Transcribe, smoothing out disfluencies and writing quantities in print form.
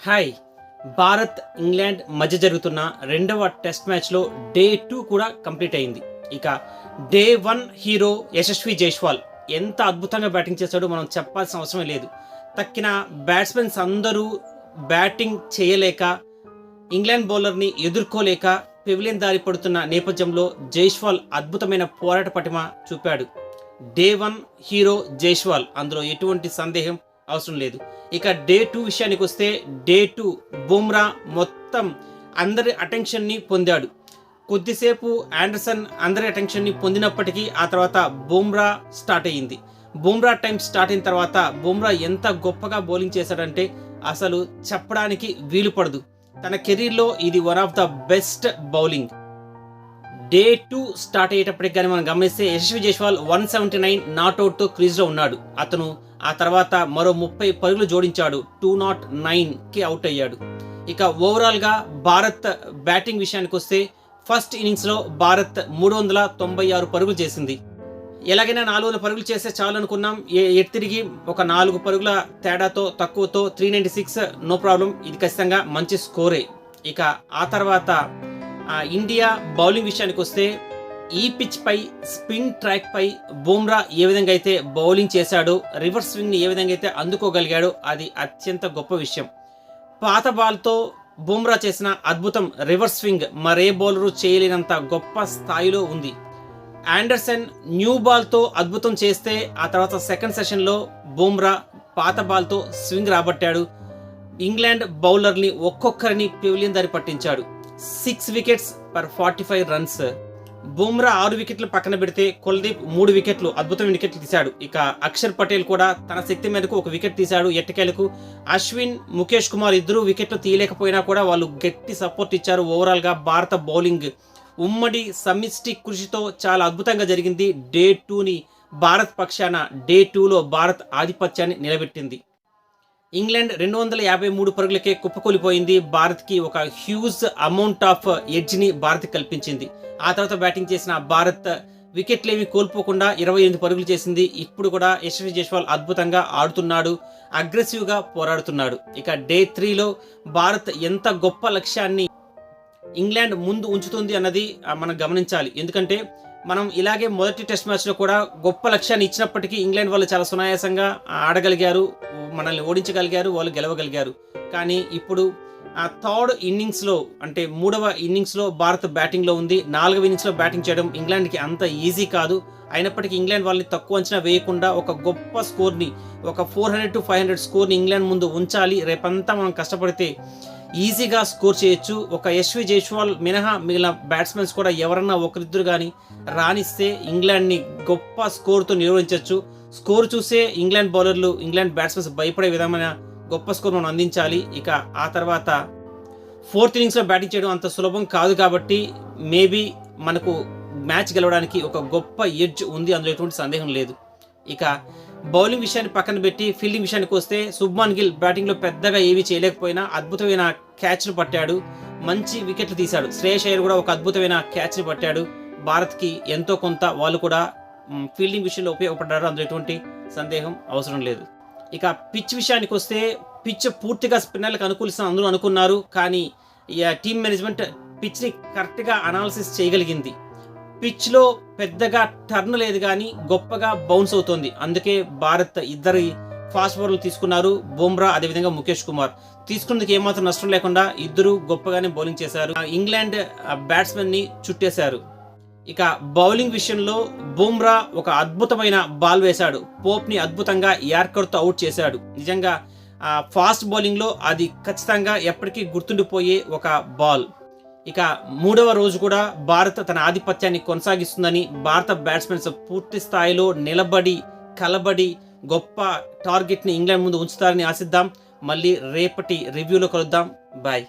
Hi. Bharat England మధ్య జరుగుతున్న రెండవ టెస్ట్ మ్యాచ్లో డే 2 కూడా కంప్లీట్ అయింది. ఇక డే 1 హీరో యశస్వి జైస్వాల్ ఎంత అద్భుతంగా బ్యాటింగ్ చేశాడో మనం చెప్పాల్సిన అవసరమే లేదు. తక్కిన బ్యాట్స్మెన్స్ అందరూ బ్యాటింగ్ చేయలేక, ఇంగ్లాండ్ బౌలర్ని ఎదుర్కోలేక పెవిలియన్ దారి పడుతున్న నేపథ్యంలో జైస్వాల్ అద్భుతమైన పోరాట పటిమ చూపాడు. డే 1 హీరో జైస్వాల్, అందులో ఎటువంటి సందేహం అవసరం లేదు. ఇక డే 2 విషయానికి వస్తే డే 2 బుమ్రా మొత్తం అందరి అటెన్షన్ని పొందాడు. కొద్దిసేపు ఆండర్సన్ అందరి అటెన్షన్ని పొందినప్పటికీ ఆ తర్వాత బుమ్రా స్టార్ట్ అయ్యింది. బుమ్రా టైం స్టార్ట్ అయిన తర్వాత బుమ్రా ఎంత గొప్పగా బౌలింగ్ చేశాడంటే అసలు చెప్పడానికి వీలు పడదు. తన కెరీర్లో ఇది one of the best bowling. Day 2 start అయ్యేటప్పటికి కానీ మనం గమనిస్తే యశస్వి జైస్వాల్ 179 నాట్అవుట్తో క్రీజ్లో ఉన్నాడు. అతను ఆ తర్వాత మరో 30 పరుగులు జోడించాడు. 209కి అవుట్ అయ్యాడు. ఇక ఓవరాల్గా భారత్ బ్యాటింగ్ విషయానికి వస్తే ఫస్ట్ ఇన్నింగ్స్లో భారత్ 396 పరుగులు చేసింది. ఎలాగైనా 400 పరుగులు చేస్తే చాలు అనుకున్నాం. తిరిగి ఒక 4 పరుగుల తేడాతో తక్కువతో 396 నో ప్రాబ్లం. ఇది ఖచ్చితంగా మంచి స్కోరే. ఇక ఆ తర్వాత ఇండియా బౌలింగ్ విషయానికి వస్తే ఈ పిచ్ పై స్పిన్ ట్రాక్ పై బుమ్రా ఏ విధంగా అయితే బౌలింగ్ చేశాడో, రివర్స్ స్వింగ్ని ఏ విధంగా అయితే అందుకోగలిగాడో అది అత్యంత గొప్ప విషయం. పాత బాల్తో బుమ్రా చేసిన అద్భుతం రివర్స్ స్వింగ్ మరే బౌలరు చేయలేనంత గొప్ప స్థాయిలో ఉంది. ఆండర్సన్ న్యూ బాల్తో అద్భుతం చేస్తే ఆ తర్వాత సెకండ్ సెషన్లో బుమ్రా పాత బాల్తో స్వింగ్ రాబట్టాడు. ఇంగ్లాండ్ బౌలర్ని ఒక్కొక్కరిని పెవిలియన్ దారి పట్టించాడు. 6 వికెట్స్ పర్ 45 రన్స్. బుమ్రా 6 వికెట్లు పక్కన పెడితే కుల్దీప్ 3 వికెట్లు అద్భుతమైన వికెట్లు తీశాడు. ఇక అక్షర్ పటేల్ కూడా తన శక్తి మేరకు 1 వికెట్ తీశాడు. ఎట్టకేలకు అశ్విన్, ముఖేష్ కుమార్ ఇద్దరు వికెట్లు తీయలేకపోయినా కూడా వాళ్ళు గట్టి సపోర్ట్ ఇచ్చారు. ఓవరాల్గా భారత బౌలింగ్ ఉమ్మడి సమిష్టి కృషితో చాలా అద్భుతంగా జరిగింది. డే 2ని భారత్ పక్షాన డే 2లో భారత్ ఆధిపత్యాన్ని నిలబెట్టింది. ఇంగ్లాండ్ 253 పరుగులకే కుప్పకూలిపోయింది. భారత్కి ఒక హ్యూజ్ అమౌంట్ ఆఫ్ ఎడ్జ్ని భారత్ కల్పించింది. ఆ తర్వాత బ్యాటింగ్ చేసిన భారత్ వికెట్లేమి కోల్పోకుండా 28 పరుగులు చేసింది. ఇప్పుడు కూడా యశస్వి జైస్వాల్ అద్భుతంగా ఆడుతున్నాడు, అగ్రెసివ్గా పోరాడుతున్నాడు. ఇక డే 3లో భారత్ ఎంత గొప్ప లక్ష్యాన్ని ఇంగ్లాండ్ ముందు ఉంచుతుంది అన్నది మనం గమనించాలి. ఎందుకంటే మనం ఇలాగే మొదటి టెస్ట్ మ్యాచ్లో కూడా గొప్ప లక్ష్యాన్ని ఇచ్చినప్పటికీ ఇంగ్లాండ్ వాళ్ళు చాలా సునాయాసంగా ఆడగలిగారు, మనల్ని ఓడించగలిగారు, వాళ్ళు గెలవగలిగారు. కానీ ఇప్పుడు థర్డ్ ఇన్నింగ్స్లో అంటే 3వ ఇన్నింగ్స్లో భారత్ బ్యాటింగ్లో ఉంది. 4వ ఇన్నింగ్స్లో బ్యాటింగ్ చేయడం ఇంగ్లాండ్కి అంత ఈజీ కాదు. అయినప్పటికీ ఇంగ్లాండ్ వాళ్ళని తక్కువ అంచనా వేయకుండా ఒక గొప్ప స్కోర్ని, ఒక 400 to 500 స్కోర్ని ఇంగ్లాండ్ ముందు ఉంచాలి. రేపంతా మనం కష్టపడితే ఈజీగా స్కోర్ చేయొచ్చు. ఒక యశస్వి జైస్వాల్ మినహా మిగిలిన బ్యాట్స్మెన్స్ కూడా ఎవరన్నా ఒకరిద్దరు కానీ రాణిస్తే ఇంగ్లాండ్ని గొప్ప స్కోర్తో నిర్వహించవచ్చు. స్కోర్ చూసే ఇంగ్లాండ్ బౌలర్లు, ఇంగ్లాండ్ బ్యాట్స్మెన్స్ భయపడే విధమైన గొప్ప స్కోర్ మనం అందించాలి. ఇక ఆ తర్వాత 4th ఇన్నింగ్స్లో బ్యాటింగ్ చేయడం అంత సులభం కాదు కాబట్టి మేబీ మనకు మ్యాచ్ గెలవడానికి ఒక గొప్ప ఎడ్జ్ ఉంది, అందులో ఎటువంటి సందేహం లేదు. ఇక బౌలింగ్ విషయాన్ని పక్కన పెట్టి ఫీల్డింగ్ విషయానికి వస్తే శుభ్మాన్ గిల్ బ్యాటింగ్లో పెద్దగా ఏమీ చేయలేకపోయినా అద్భుతమైన క్యాచ్ను పట్టాడు, మంచి వికెట్లు తీశాడు. శ్రేయస్ అయ్యర్ కూడా ఒక అద్భుతమైన క్యాచ్ని పట్టాడు. భారత్కి ఎంతో కొంత వాళ్ళు కూడా ఫీల్డింగ్ విషయంలో ఉపయోగపడ్డారు, అందులో ఎటువంటి సందేహం అవసరం లేదు. ఇక పిచ్ విషయానికి వస్తే పిచ్ పూర్తిగా స్పిన్నర్లకు అనుకూలిస్తాను అందరూ అనుకున్నారు. కానీ టీమ్ మేనేజ్మెంట్ పిచ్ని కరెక్ట్గా అనాలిసిస్ చేయగలిగింది. పిచ్లో పెద్దగా టర్న్ లేదు కానీ గొప్పగా బౌన్స్ అవుతుంది. అందుకే భారత్ ఇద్దరు ఫాస్ట్ బౌలర్లు తీసుకున్నారు, బుమ్రా అదేవిధంగా ముఖేష్ కుమార్. తీసుకున్నందుకు ఏమాత్రం నష్టం లేకుండా ఇద్దరు గొప్పగానే బౌలింగ్ చేశారు. ఇంగ్లాండ్ బ్యాట్స్మెన్ని చుట్టేశారు. ఇక బౌలింగ్ విషయంలో బుమ్రా ఒక అద్భుతమైన బాల్ వేశాడు. పోప్ని అద్భుతంగా యార్కర్తో అవుట్ చేశాడు. నిజంగా ఫాస్ట్ బౌలింగ్లో అది ఖచ్చితంగా ఎప్పటికీ గుర్తుండిపోయే ఒక బాల్. ఇక 3వ రోజు కూడా భారత్ తన ఆధిపత్యాన్ని కొనసాగిస్తుందని, భారత బ్యాట్స్మెన్స్ పూర్తి స్థాయిలో నిలబడి కలబడి గొప్ప టార్గెట్ని ఇంగ్లాండ్ ముందు ఉంచుతారని ఆశిద్దాం. మళ్ళీ రేపటి రివ్యూలో కలుద్దాం. బాయ్.